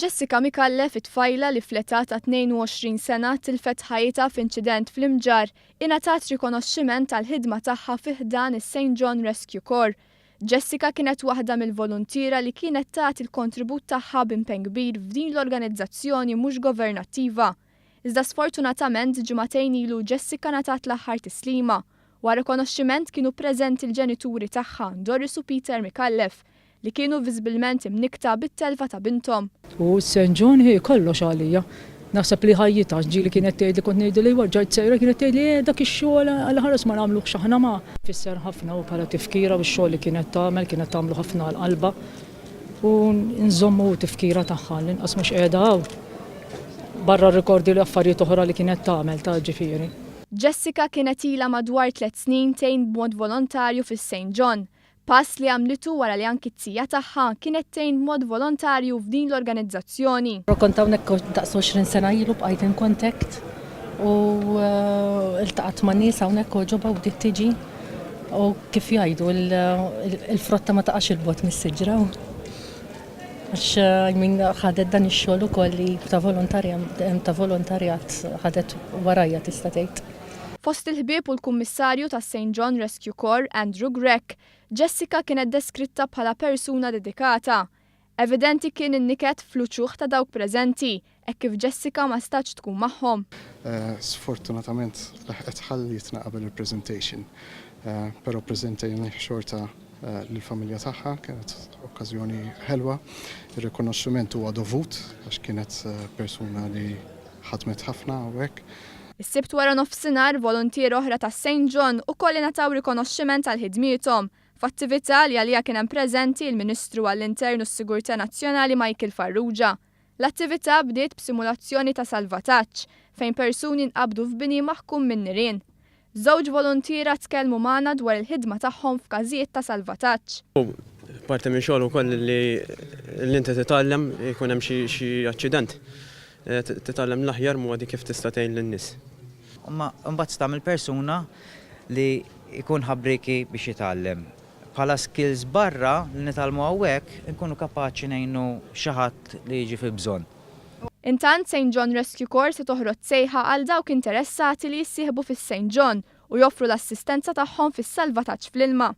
Jessica Micallef, it-tfalja li fl-età ta' 22 sena tilfet ħajjitha f'inċident fl-Imġarr, ingħatat rikonoxximent għall-ħidma tagħha fi ħdan Mis-St.John Rescue Corps. Jessica kienet waħda mill-voluntiera li kienet tagħti l-kontribut tagħha b'impenn kbir f'din l-organizzazzjoni mhux governattiva. Iżda sfortunatament ġimgħatejn ilu Jessica ngħatat l-aħħar tislima. Wara rikonoxximent kienu preżenti l-ġenituri tagħha, Doris u Peter Micallef, li kienu viżibilment imnikta bit-telfa ta' bintom. U St.John hi kollox għalija. Naħseb li ħajjitha ġieli kienet tgħid li kont ngħidu li ġajt sejra kienet tgħid li dak ix-xogħol għall-ħares ma nagħmluhx aħna ma. Fisser ħafna u bħala tifkira bix-xogħol li kienet tagħmlu ħafna l-qalba u nżommu tifkira tagħha l-inqas mhux qiegħda hawn barra rrikordi li affarijiet oħra li kienet tagħmel ta' ġifieri. Jessica kienet ilha madwar 3 snin tgħin b'mod volontarju fis-St.John. Pass li għamlitu wara li anki t-tija tagħha kienet tgħin b'mod volontarju f'din l-organizzazzjoni. Kont hawnhekk daqs 20 sena ilu bqajt in contact u iltaqat ma' nies hawnhekk u ġobha u bdiet tiġi u kif jgħidu il-frotta ma taqax il-bot mis-siġra. Għax min ħadet dan ix-xogħol ukoll li ta' volontarjat ħadet warajja tista' tgħid. Fost il-ħbieb u l-kummissarju tas St.John Rescue Corps, Andrew Grech, Jessica kienet deskritta bħala persuna dedikata. Evidenti kien in-niket fl-uċuħ ta' dawk preżenti, hekk kif Jessica ma stax tkun magħhom. Sfortunatament laħqet ħallitna qabel il-presentation, però preżentejna xorta lill-familja tagħha, kienet okkażjoni ħelwa. Ir-rikonoxximent huwa dovut għax kienet persuna li ħadmet ħafna hawnhekk. Is-sibt wara nofsinhar voluntiera oħra ta' St.John ukoll ingħataw rikonoxximent għal ħidmietom f'attività li għaliha kien hemm preżenti l-Ministru għall-Intern u s-Sigurtà Nazzjonali Micallef. L-attività bdiet b'simulazzjoni ta' salvataġġ fejn persuni nqabdu f'bini maħkum minn nirien. Żewġ voluntiera tkellmu magħna dwar il-ħidma tagħhom f'każijiet ta' salvataġġ. Parti minn xogħol ukoll li inti titgħallem jkun hemm xi aċċident. Titgħallem l-aħjar modi kif tista' tgħin lin-nies. Imma mbagħad tagħmel persuna li jkun ħabbriki biex jitgħallem. Bħala skills barra li nitgħallmu hawnhekk inkunu kapaċi ngħinu xi ħadd li jiġi fi bżonn. Intant St.John Rescue Corps se toħroġ sejħa għal dawk interessati li jissieħbu fis-St.John u joffru l-assistenza tagħhom fis-salvataġġ fl-ilma.